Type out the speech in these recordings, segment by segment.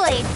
Blade!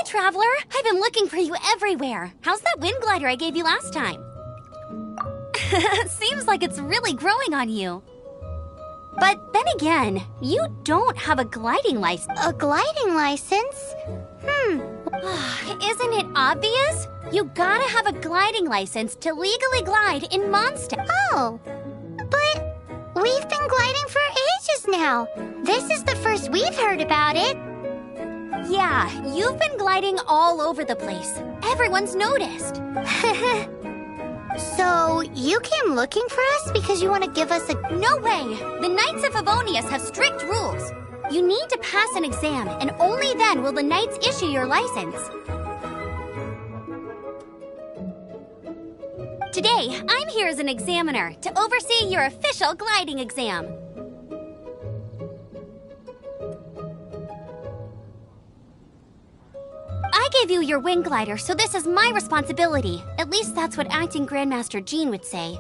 Traveler, I've been looking for you everywhere. How's that wind glider I gave you last time? Seems like it's really growing on you. But then again, you don't have a gliding license. A gliding license? Isn't it obvious? You gotta have a gliding license to legally glide in Mondstadt. Oh, but we've been gliding for ages now. This is the first we've heard about it. Yeah, you've been gliding all over the place. Everyone's noticed. So, you came looking for us because you want to give us a... No way! The Knights of Favonius have strict rules. You need to pass an exam, and only then will the Knights issue your license. Today, I'm here as an examiner to oversee your official gliding exam. I gave you your wing glider, so this is my responsibility. At least that's what Acting Grandmaster Jean would say.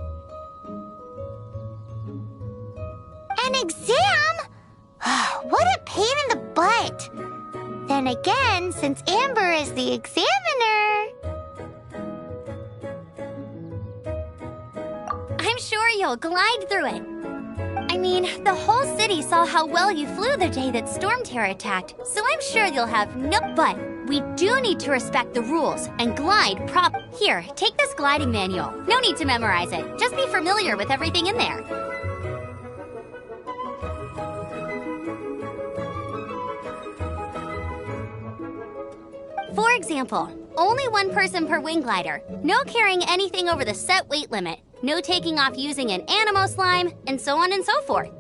An exam? What a pain in the butt. Then again, since Amber is the examiner... I'm sure you'll glide through it. I mean, the whole city saw how well you flew the day that Storm Terror attacked, so I'm sure you'll have no... But we do need to respect the rules and glide prop... Here, take this gliding manual. No need to memorize it. Just be familiar with everything in there. For example, only one person per wing glider, no carrying anything over the set weight limit, no taking off using an animo slime, and so on and so forth.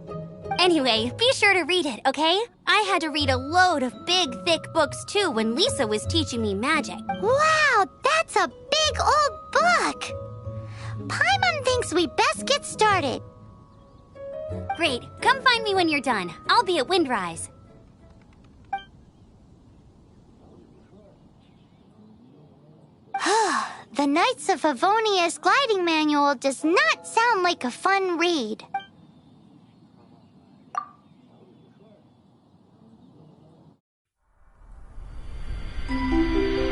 Anyway, be sure to read it, okay? I had to read a load of big, thick books too when Lisa was teaching me magic. Wow, that's a big old book! Paimon thinks we best get started. Great. Come find me when you're done. I'll be at Windrise. The Knights of Favonia's gliding manual does not sound like a fun read.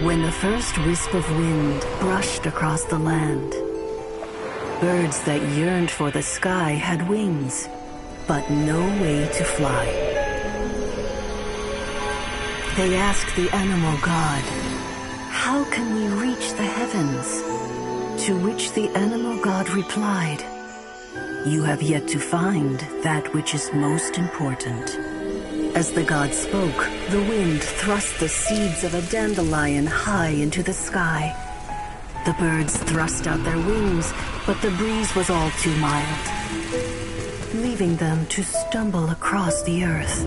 When the first wisp of wind brushed across the land, birds that yearned for the sky had wings, but no way to fly. They asked the animal god, "How can we reach the heavens?" To which the animal god replied, "You have yet to find that which is most important." As the god spoke, the wind thrust the seeds of a dandelion high into the sky. The birds thrust out their wings, but the breeze was all too mild, leaving them to stumble across the earth.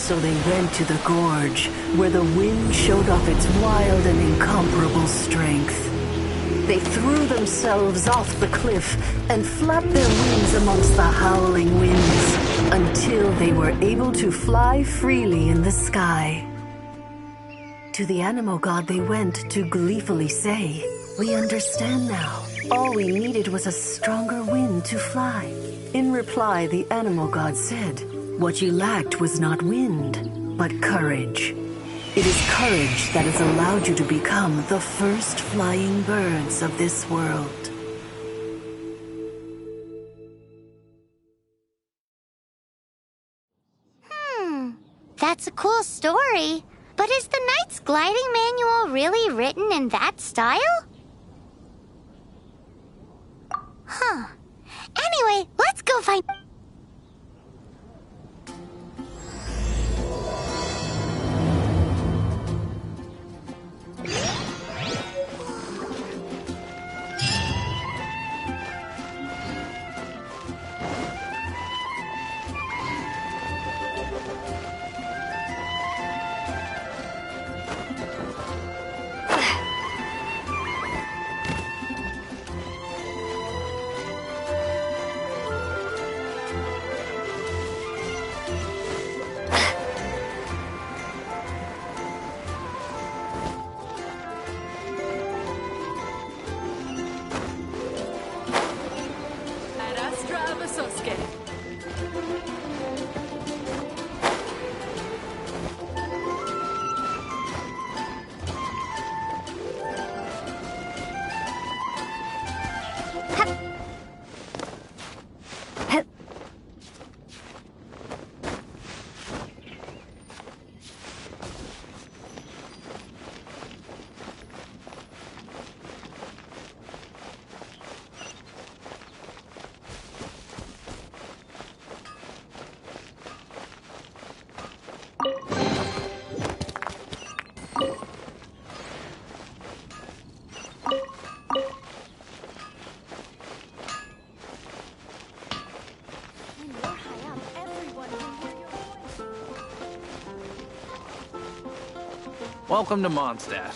So they went to the gorge, where the wind showed off its wild and incomparable strength. They threw themselves off the cliff and flapped their wings amongst the howling winds until they were able to fly freely in the sky. To the animal god they went to gleefully say, "We understand now. All we needed was a stronger wind to fly." In reply, the animal god said, "What you lacked was not wind, but courage. It is courage that has allowed you to become the first flying birds of this world." That's a cool story. But is the Knight's gliding manual really written in that style? Anyway, let's go find... Welcome to Mondstadt.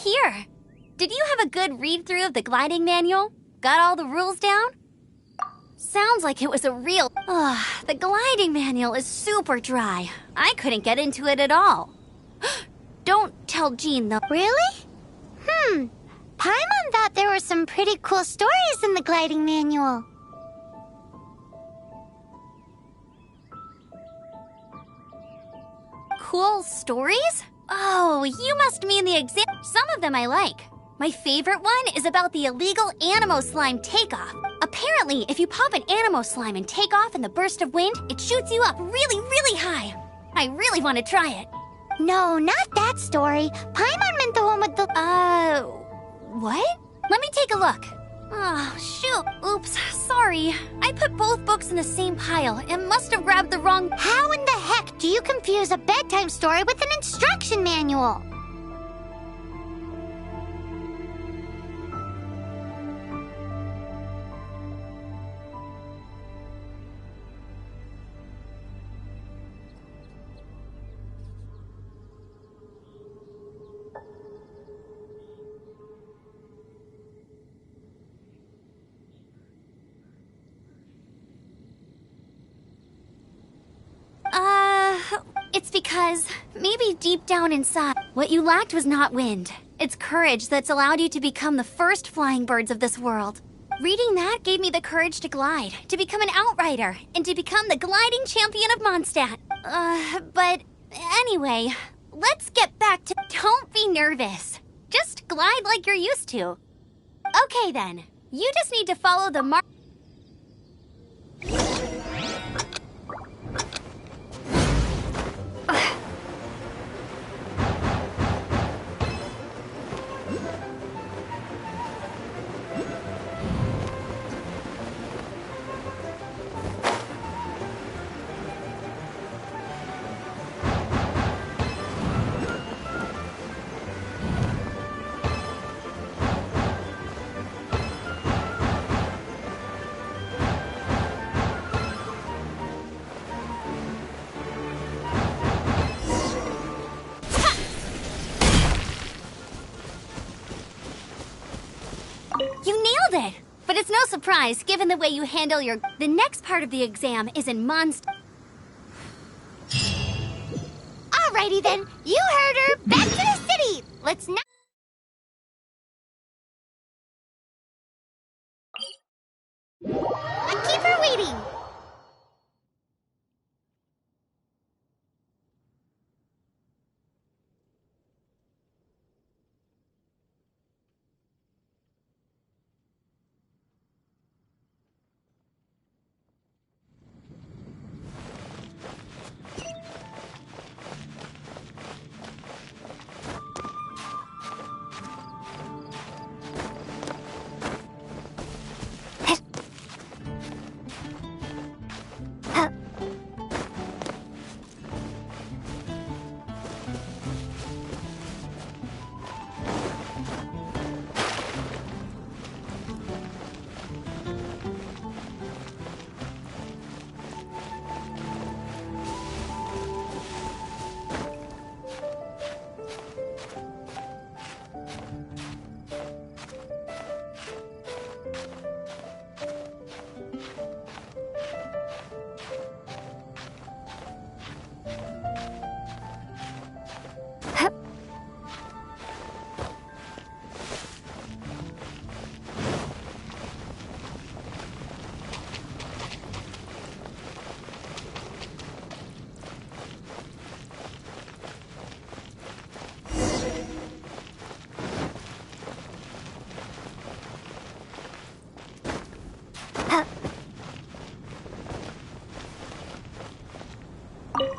here. Did you have a good read-through of the gliding manual? Got all the rules down? Sounds like it was a real... the gliding manual is super dry. I couldn't get into it at all. Don't tell Jean, though. Really? Paimon thought there were some pretty cool stories in the gliding manual. Cool stories? Oh, you must mean the exam... Some of them I like. My favorite one is about the illegal Animo Slime takeoff. Apparently, if you pop an Animo Slime and take off in the burst of wind, it shoots you up really, really high. I really want to try it. No, not that story. Paimon meant the one with the... What? Let me take a look. Oh, shoot. Oops, sorry. I put both books in the same pile and must have grabbed the wrong... How in the heck do you confuse a bedtime story with an instruction manual? It's because maybe deep down inside, what you lacked was not wind. It's courage that's allowed you to become the first flying birds of this world. Reading that gave me the courage to glide, to become an outrider, and to become the gliding champion of Mondstadt. But anyway, let's get back to... Don't be nervous. Just glide like you're used to. Okay then, you just need to follow the mark... You nailed it! But it's no surprise, given the way you handle your... The next part of the exam is in Mondstadt. Alrighty then, you heard her. Back to the city. Let's not... keep her waiting.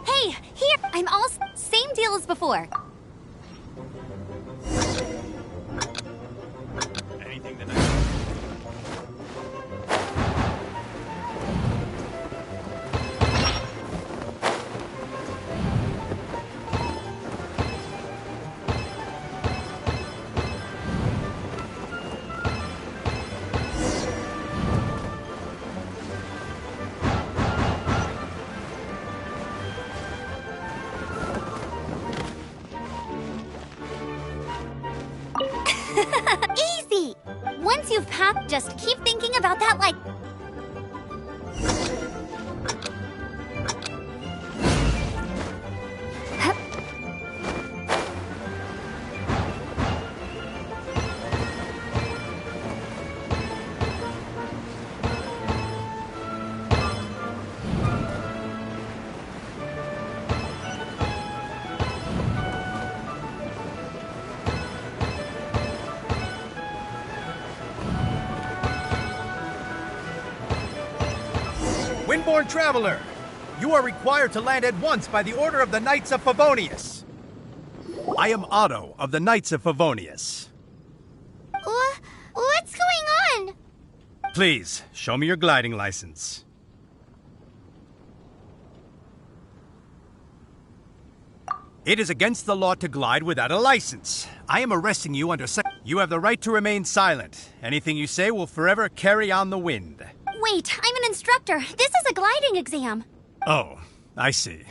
Hey, here! I'm all... Same deal as before. Anything tonight? Easy! Once you've packed, just keep thinking about that like... Windborn Traveler, you are required to land at once by the order of the Knights of Favonius. I am Otto of the Knights of Favonius. What's going on? Please, show me your gliding license. It is against the law to glide without a license. I am arresting you under You have the right to remain silent. Anything you say will forever carry on the wind. Wait, I'm an instructor. This is a gliding exam. Oh, I see.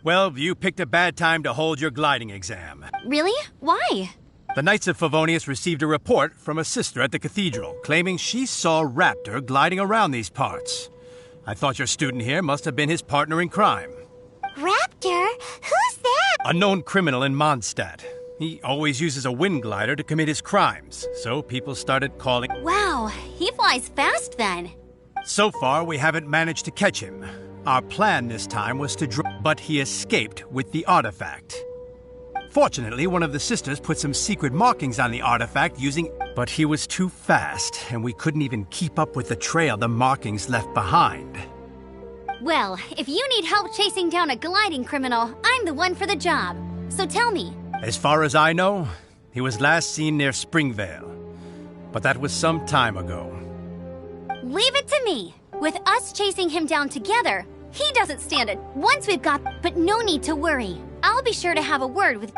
Well, you picked a bad time to hold your gliding exam. Really? Why? The Knights of Favonius received a report from a sister at the cathedral claiming she saw Raptor gliding around these parts. I thought your student here must have been his partner in crime. Raptor? Who's that? A known criminal in Mondstadt. He always uses a wind glider to commit his crimes, so people started calling. Wow, he flies fast then. So far, we haven't managed to catch him. Our plan this time was to but he escaped with the artifact. Fortunately, one of the sisters put some secret markings on the artifact using. But he was too fast, and we couldn't even keep up with the trail the markings left behind. Well, if you need help chasing down a gliding criminal, I'm the one for the job. So tell me. As far as I know, he was last seen near Springvale. But that was some time ago. Leave it to me. With us chasing him down together, he doesn't stand it. Once we've got... But no need to worry. I'll be sure to have a word with...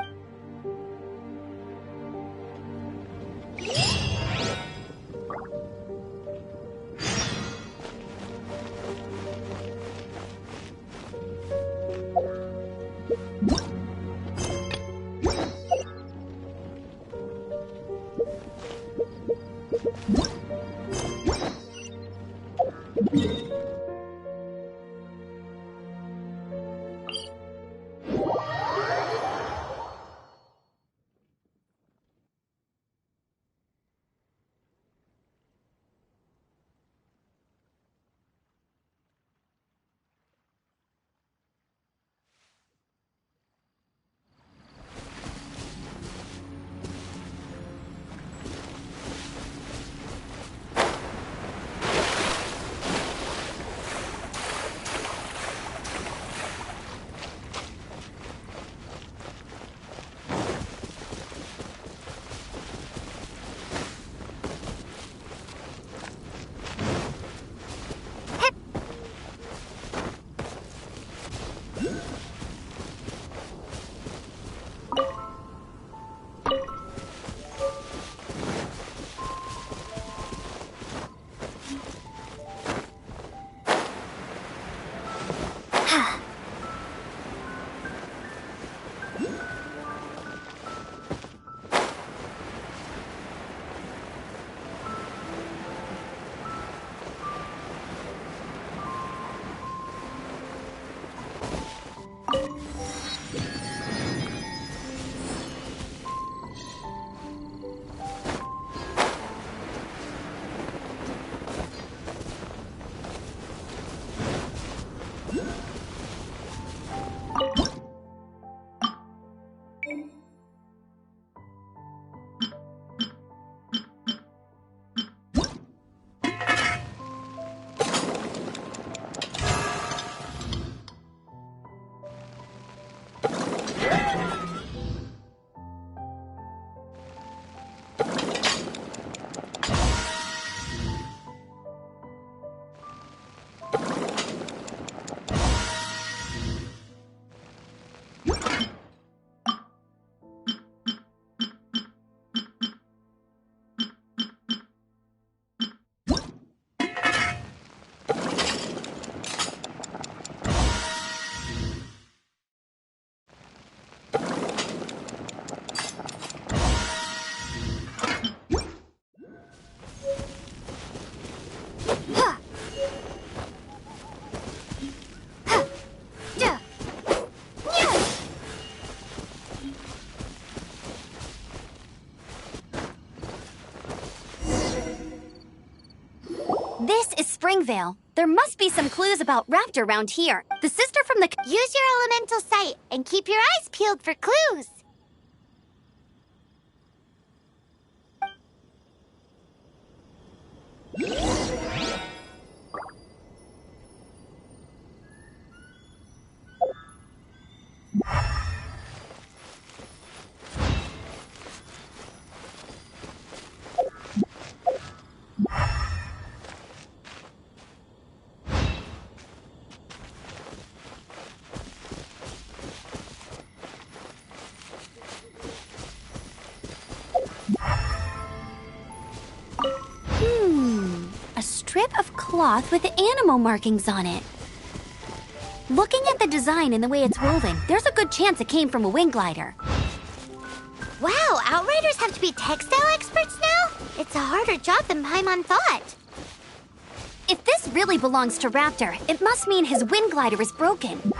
This is Springvale. There must be some clues about Raptor around here. The sister from the... Use your elemental sight and keep your eyes peeled for clues. cloth with animal markings on it. Looking at the design and the way it's woven, there's a good chance it came from a wing glider. Wow, Outriders have to be textile experts now? It's a harder job than Paimon thought. If this really belongs to Raptor, it must mean his wing glider is broken.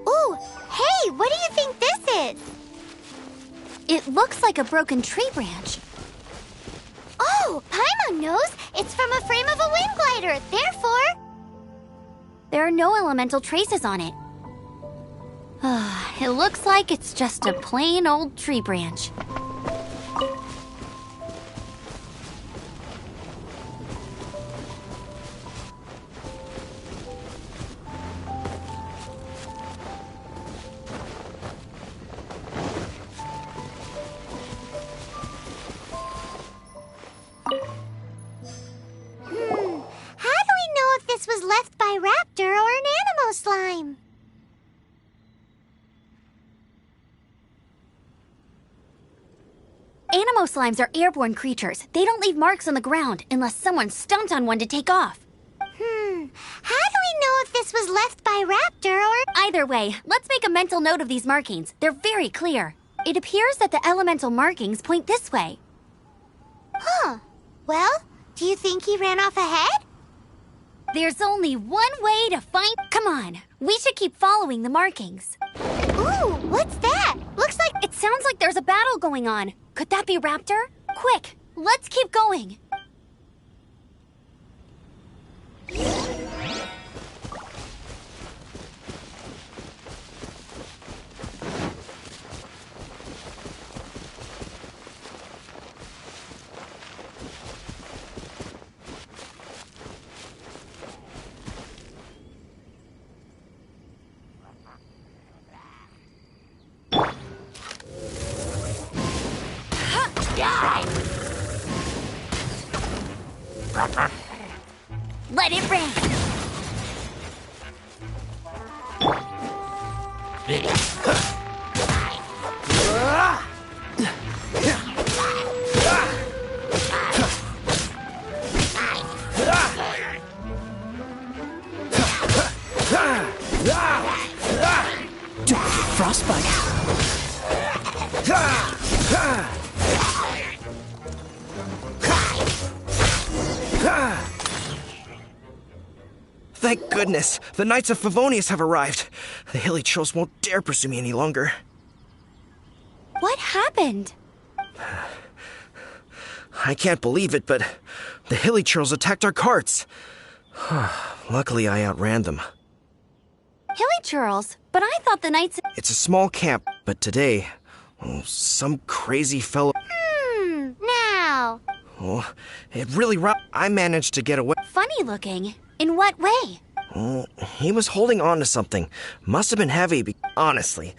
Ooh, hey, what do you think this is? It looks like a broken tree branch. Oh, Paimon knows. It's from a frame of a wing glider. Therefore, There are no elemental traces on it. It looks like it's just a plain old tree branch. how do we know if this was left by Raptor or an Animo slime? Animo slimes are airborne creatures. They don't leave marks on the ground unless someone stomped on one to take off. How do we know if this was left by Raptor or... Either way, let's make a mental note of these markings. They're very clear. It appears that the elemental markings point this way. Huh. Well, do you think he ran off ahead? There's only one way to find... Come on, we should keep following the markings. Ooh, what's that? Looks like... It sounds like there's a battle going on. Could that be Raptor? Quick, let's keep going. Let it rain. Frostbite. Thank goodness, the Knights of Favonius have arrived. The Hilly Trolls won't dare pursue me any longer. What happened? I can't believe it, but the Hilly Trolls attacked our carts. Luckily, I outran them. Hilly churls, but I thought the knights... It's a small camp, but today, some crazy fellow... Now. Oh, it really... I managed to get away. Funny looking. In what way? Oh, he was holding on to something. Must have been heavy, honestly.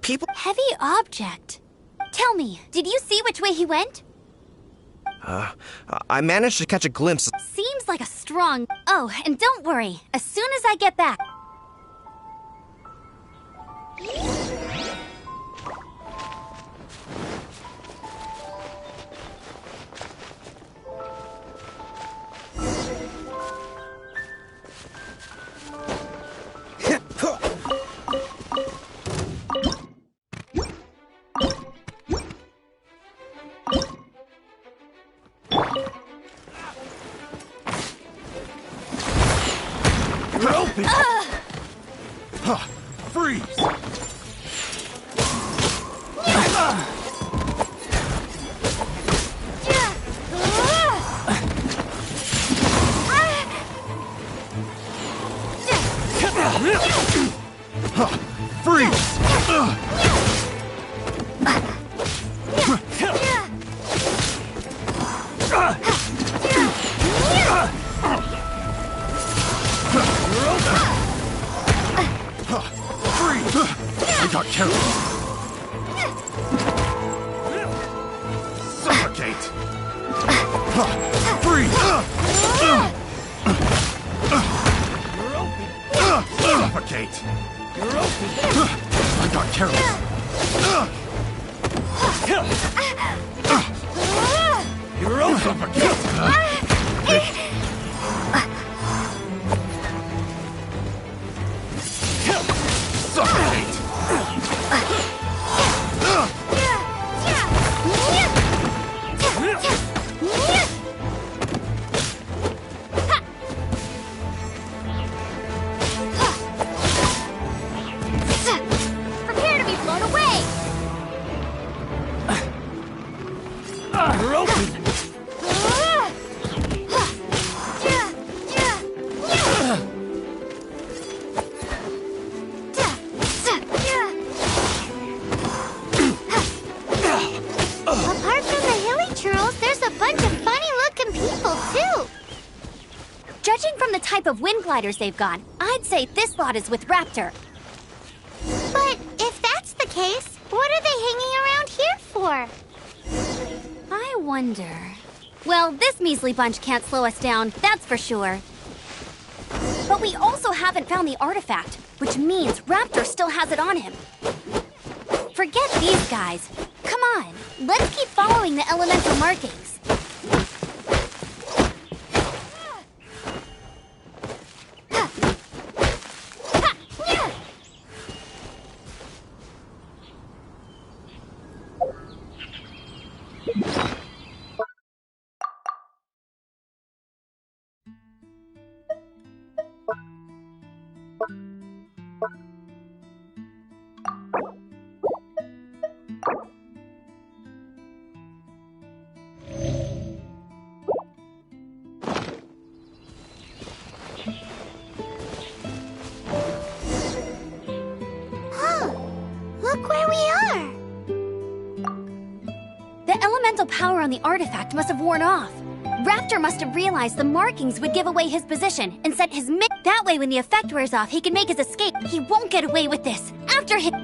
People... Heavy object. Tell me, did you see which way he went? I managed to catch a glimpse. Seems like a strong... Oh, and don't worry. As soon as I get back... You're open! Freeze! Freeze! I got carried. Suffocate! Freeze! Suffocate! I got carried. You're also Prepare to be blown away! You're open! Apart from the hilly churls, there's a bunch of funny-looking people, too. Judging from the type of wind gliders they've got, I'd say this lot is with Raptor. But if that's the case, what are they hanging around here for? I wonder... Well, this measly bunch can't slow us down, that's for sure. But we also haven't found the artifact, which means Raptor still has it on him. Forget these guys. Come on, let's keep following the elemental markings. Look where we are. The elemental power on the artifact must have worn off. Raptor must have realized the markings would give away his position and set his That way, when the effect wears off, he can make his escape. He won't get away with this. After him.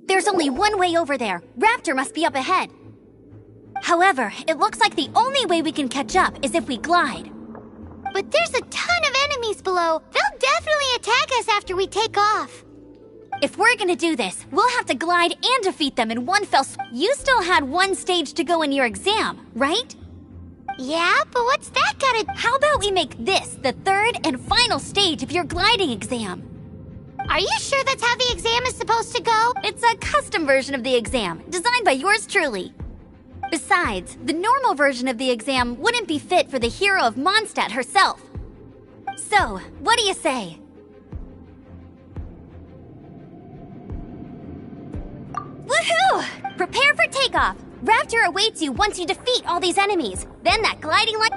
There's only one way over there. Raptor must be up ahead. However, it looks like the only way we can catch up is if we glide. But there's a ton of enemies below. They'll definitely attack us after we take off. If we're gonna do this, we'll have to glide and defeat them in one fell swoop. You still had one stage to go in your exam, right? Yeah, but what's that gotta... How about we make this the third and final stage of your gliding exam? Are you sure that's how the exam is supposed to go? It's a custom version of the exam, designed by yours truly. Besides, the normal version of the exam wouldn't be fit for the hero of Mondstadt herself. So, what do you say? Woohoo! Prepare for takeoff! Raptor awaits you once you defeat all these enemies. Then that gliding like...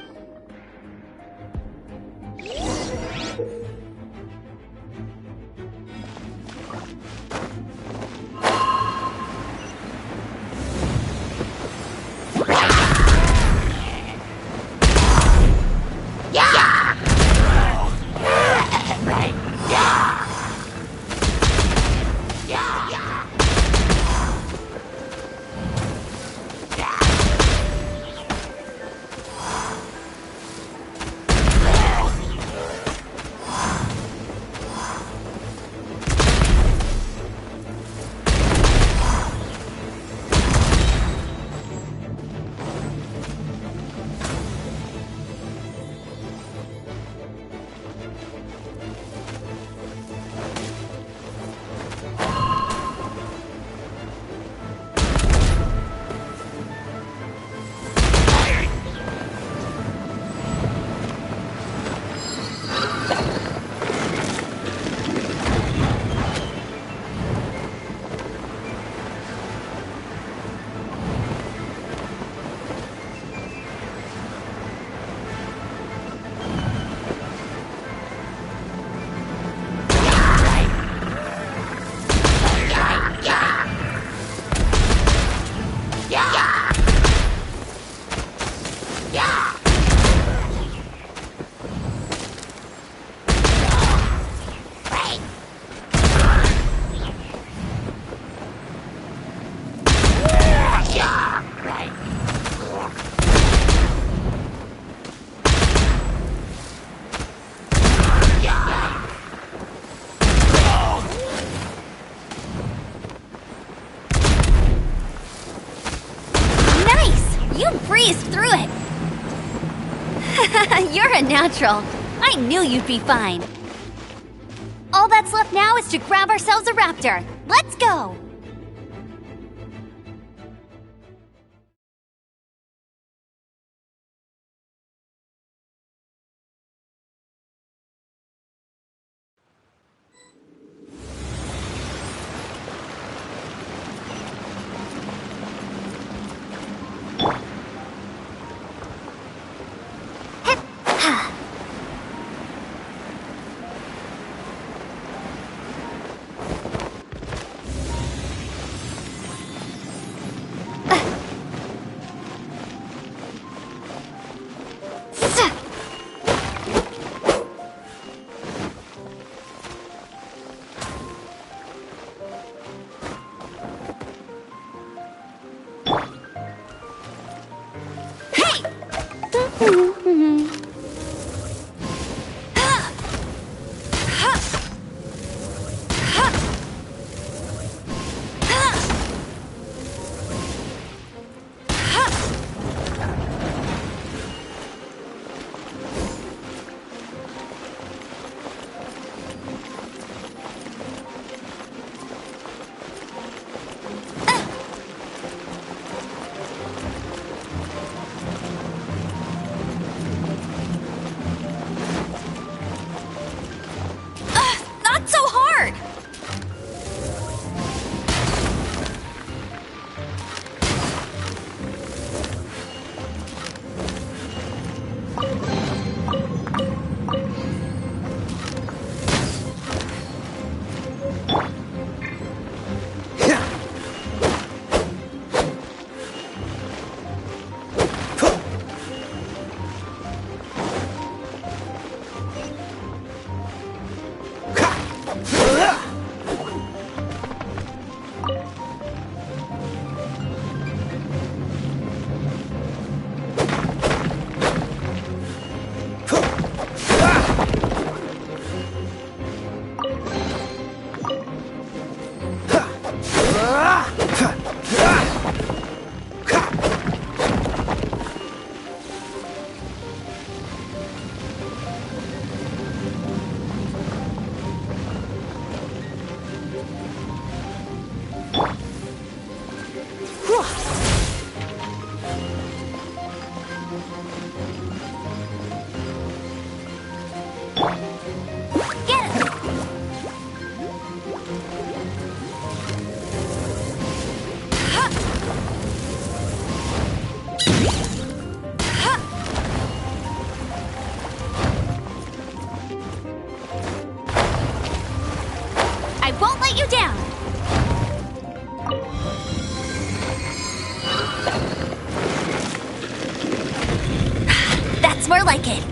natural. I knew you'd be fine. All that's left now is to grab ourselves a raptor. Let's go! Not so hard! I won't let you down! That's more like it.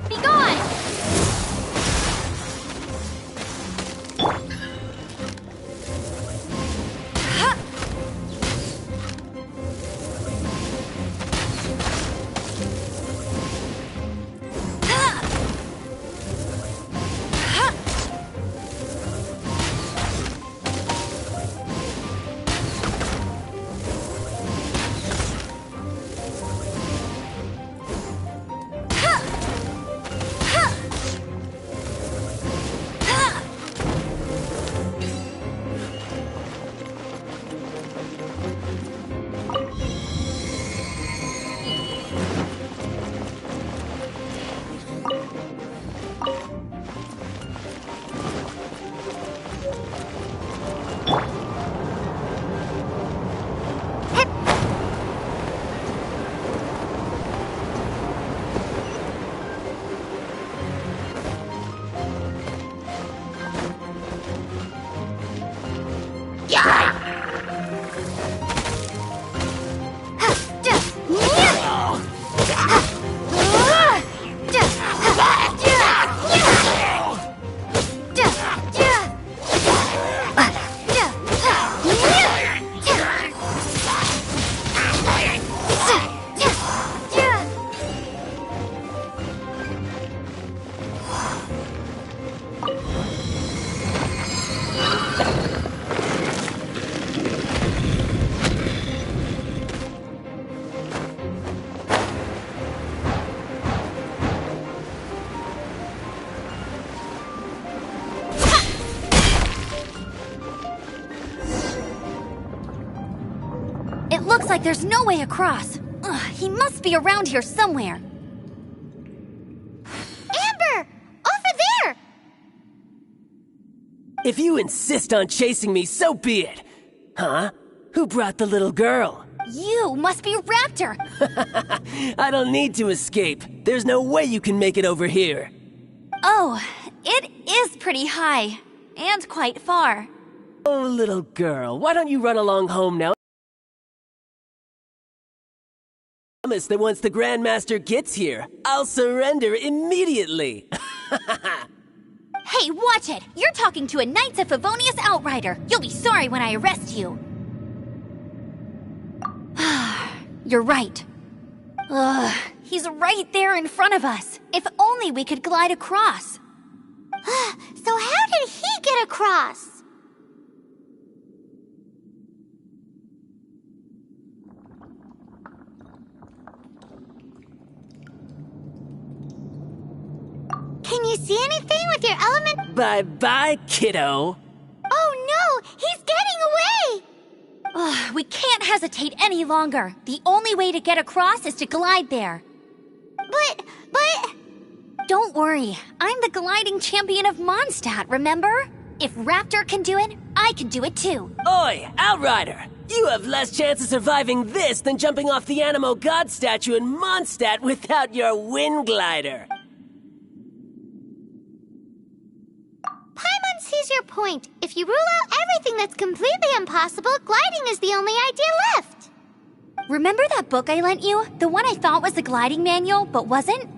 Be gone! It looks like there's no way across. Ugh, he must be around here somewhere. Amber! Over there! If you insist on chasing me, so be it. Huh? Who brought the little girl? You must be Raptor! I don't need to escape. There's no way you can make it over here. Oh, it is pretty high. And quite far. Oh, little girl, why don't you run along home now? I promise that once the Grandmaster gets here, I'll surrender immediately. Hey, watch it! You're talking to a Knights of Favonius outrider. You'll be sorry when I arrest you. You're right. Ugh, he's right there in front of us. If only we could glide across. So how did he get across? Can you see anything with your element? Bye-bye, kiddo. Oh no! He's getting away! Ugh, we can't hesitate any longer. The only way to get across is to glide there. But... Don't worry. I'm the gliding champion of Mondstadt, remember? If Raptor can do it, I can do it too. Oi, Outrider! You have less chance of surviving this than jumping off the Animo God statue in Mondstadt without your wind glider. Paimon sees your point. If you rule out everything that's completely impossible, gliding is the only idea left. Remember that book I lent you? The one I thought was the gliding manual, but wasn't?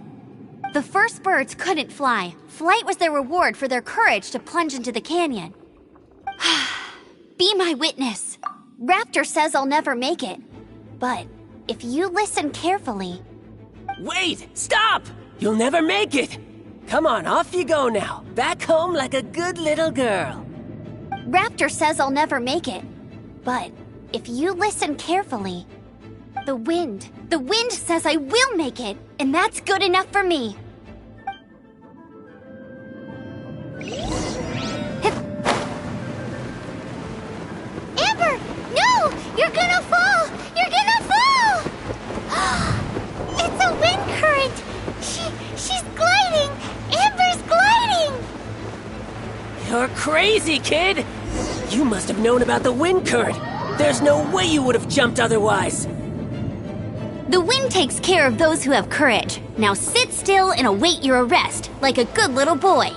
The first birds couldn't fly. Flight was their reward for their courage to plunge into the canyon. Be my witness. Raptor says I'll never make it. But if you listen carefully... Wait! Stop! You'll never make it! Come on, off you go now. Back home like a good little girl. Raptor says I'll never make it. But if you listen carefully... The wind says I will make it, and that's good enough for me. Amber! No! You're gonna fall! You're gonna fall! It's a wind current! She's gliding! Amber's gliding! You're crazy, kid! You must have known about the wind current. There's no way you would have jumped otherwise. The wind takes care of those who have courage. Now sit still and await your arrest, like a good little boy.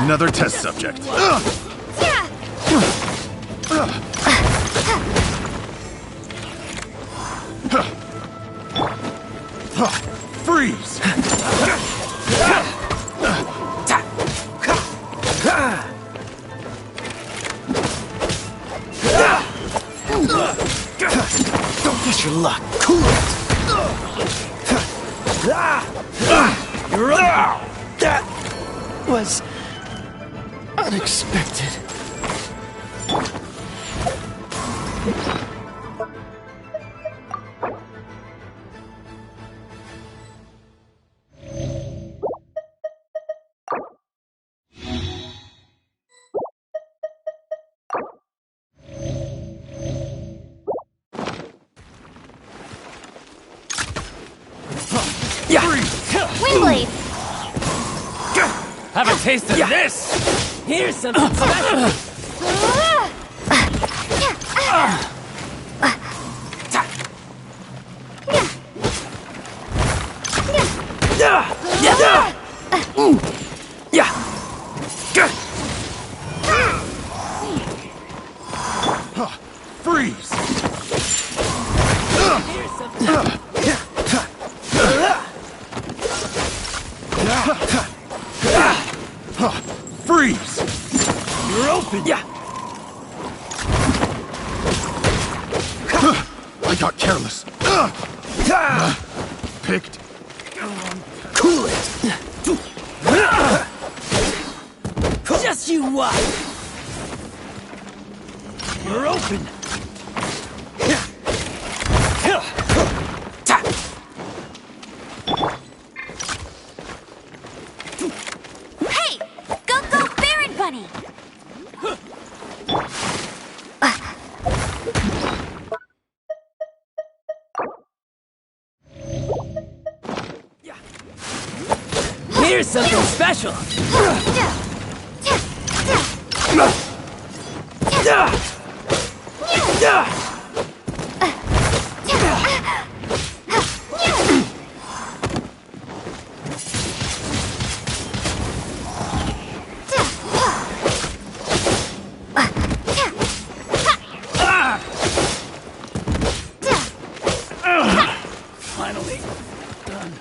Another test subject. Freeze! Don't miss your luck. Cool it. You're up. That was unexpected. Windblade! Have a taste of this! Here's something special. Freeze! Here's something. Freeze! You're open. I got careless. Picked. Cool it. Just you watch. You're open. Hey! Go, go, Barret Bunny! Here's something special. Finally done.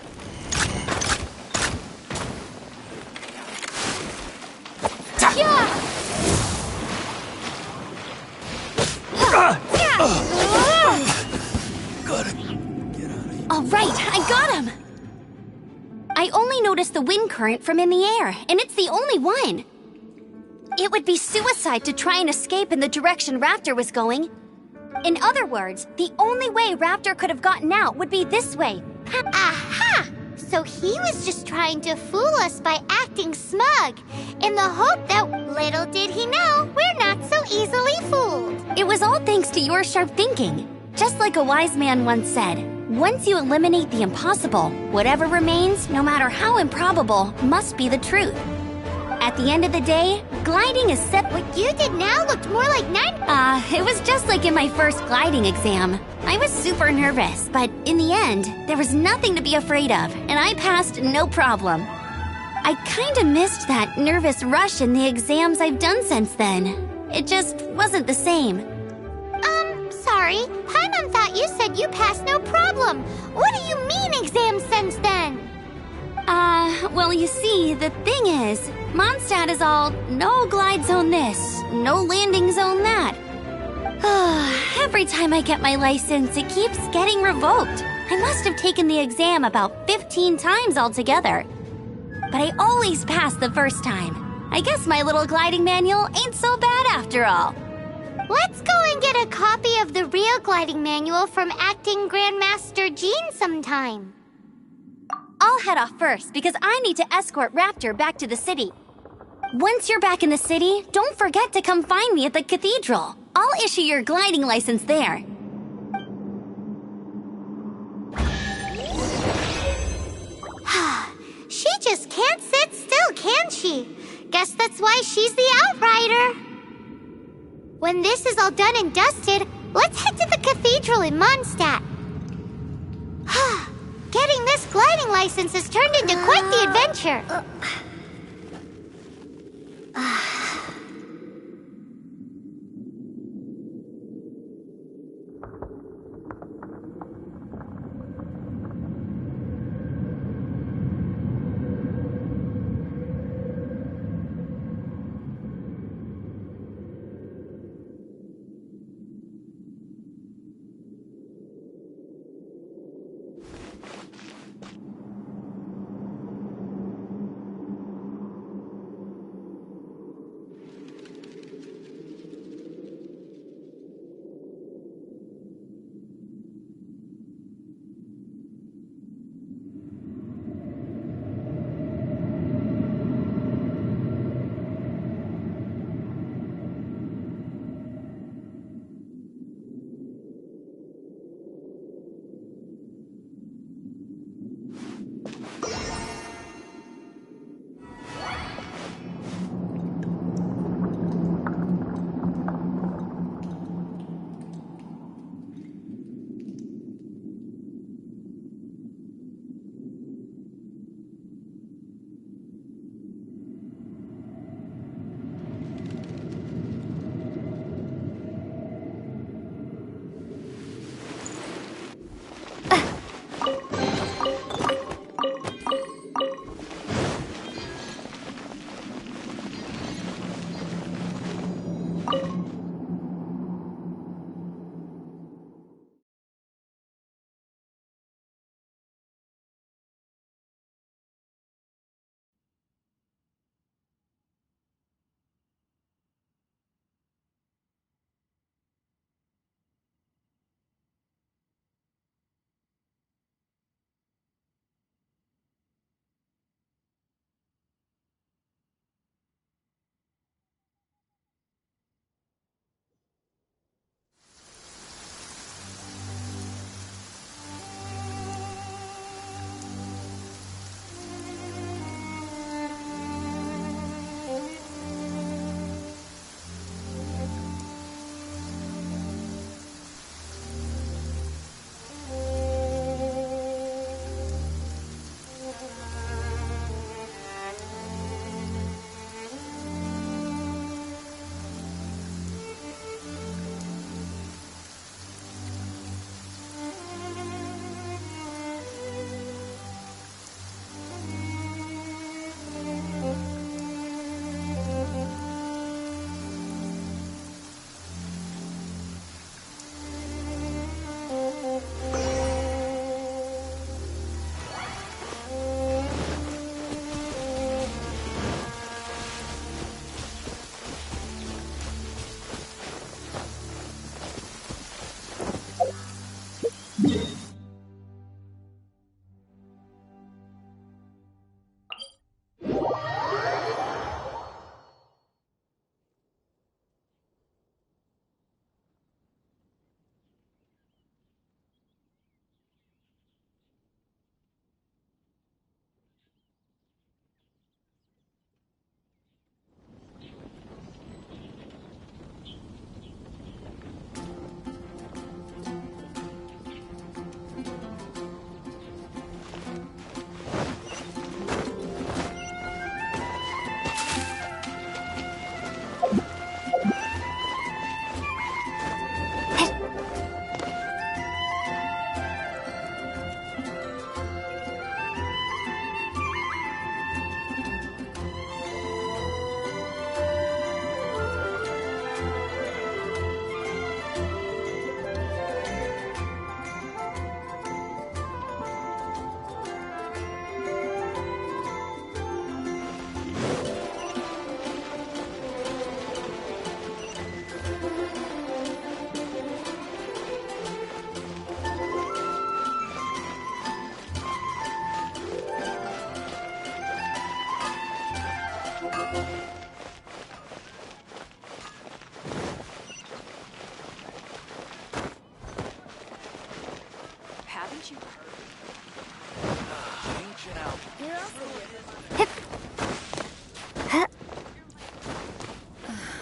All right, I got him! I only noticed the wind current from in the air, and it's the only one. It would be suicide to try and escape in the direction Raptor was going. In other words, the only way Raptor could have gotten out would be this way. Aha! So he was just trying to fool us by acting smug, in the hope that, little did he know, we're not so easily fooled. It was all thanks to your sharp thinking. Just like a wise man once said, once you eliminate the impossible, whatever remains, no matter how improbable, must be the truth. At the end of the day, gliding is set. What you did now looked more like 9. It was just like in my first gliding exam. I was super nervous, but in the end, there was nothing to be afraid of, and I passed no problem. I kinda missed that nervous rush in the exams I've done since then. It just wasn't the same. Sorry. Paimon thought you said you passed no problem. What do you mean exams since then? Well, you see, the thing is, Mondstadt is all no glide zone this, no landing zone that. Every time I get my license, it keeps getting revoked. I must have taken the exam about 15 times altogether. But I always pass the first time. I guess my little gliding manual ain't so bad after all. Let's go and get a copy of the real gliding manual from Acting Grandmaster Jean sometime. I'll head off first because I need to escort Raptor back to the city. Once you're back in the city, don't forget to come find me at the cathedral. I'll issue your gliding license there. She just can't sit still, can she? Guess that's why she's the Outrider. When this is all done and dusted, let's head to the cathedral in Mondstadt. Getting this gliding license has turned into quite the adventure.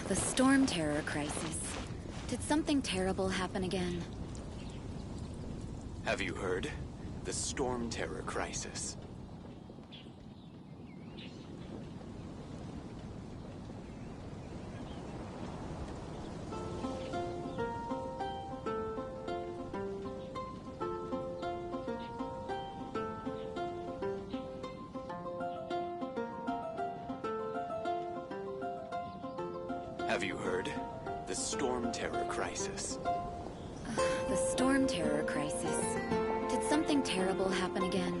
The storm terror crisis. Did something terrible happen again? Have you heard? The storm terror crisis. Have you heard? The storm terror crisis. The storm terror crisis. Did something terrible happen again?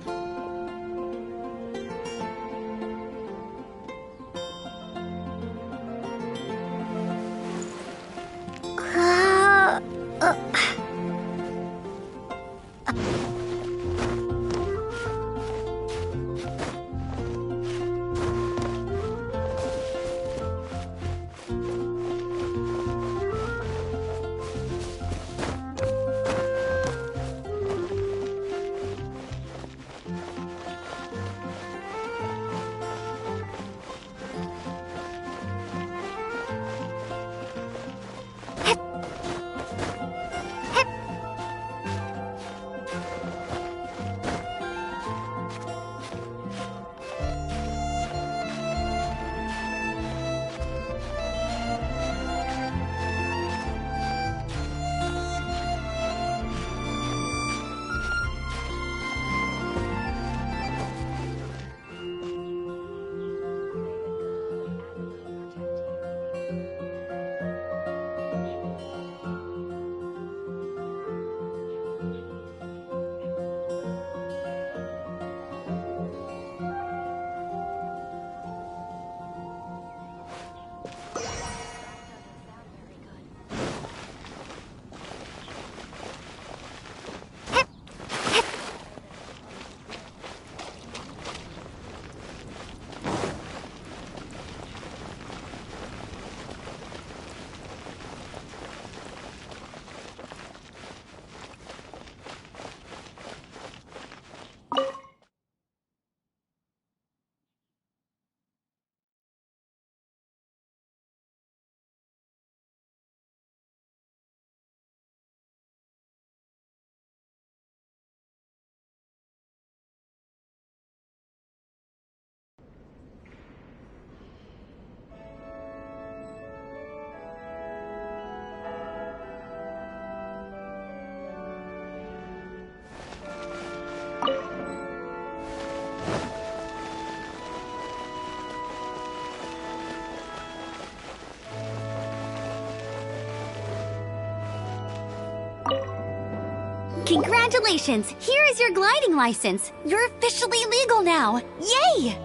Congratulations! Here is your gliding license. You're officially legal now. Yay!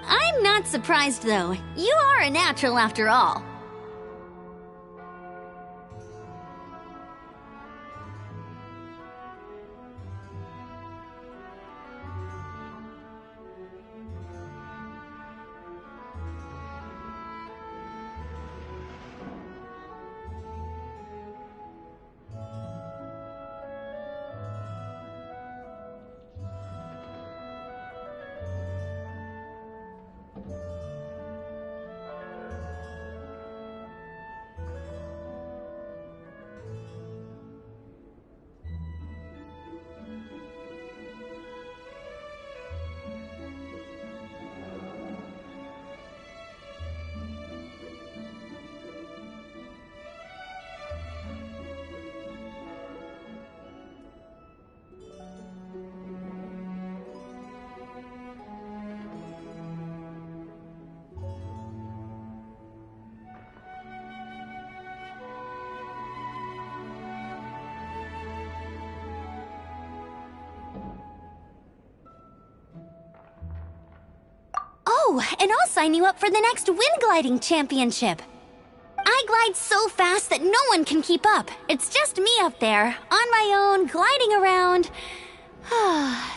I'm not surprised, though. You are a natural after all. Oh, and I'll sign you up for the next wind gliding championship. I glide so fast that no one can keep up. It's just me up there, on my own, gliding around.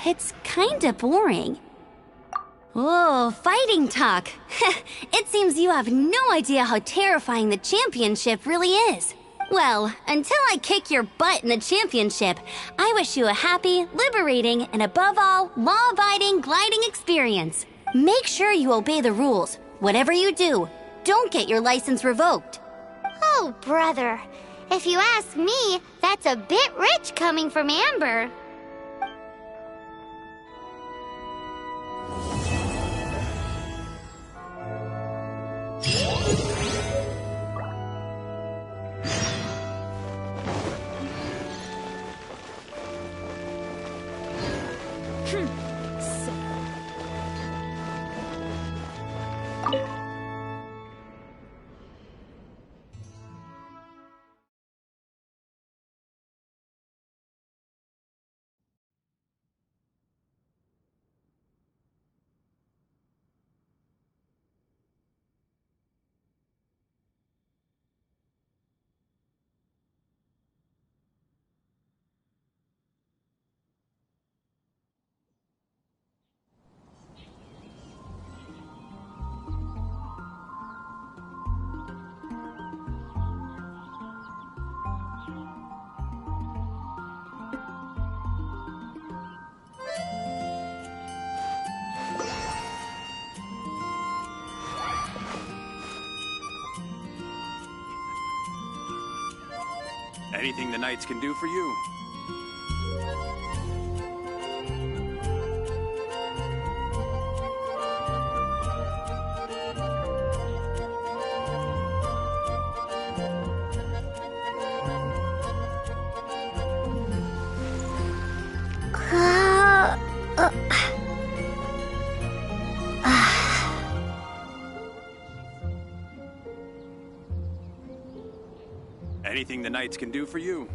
It's kinda boring. Whoa, fighting talk. It seems you have no idea how terrifying the championship really is. Well, until I kick your butt in the championship, I wish you a happy, liberating, and above all, law-abiding gliding experience. Make sure you obey the rules. Whatever you do, don't get your license revoked. Oh, brother. If you ask me, that's a bit rich coming from Amber. Anything the Knights can do for you? Anything the Knights can do for you?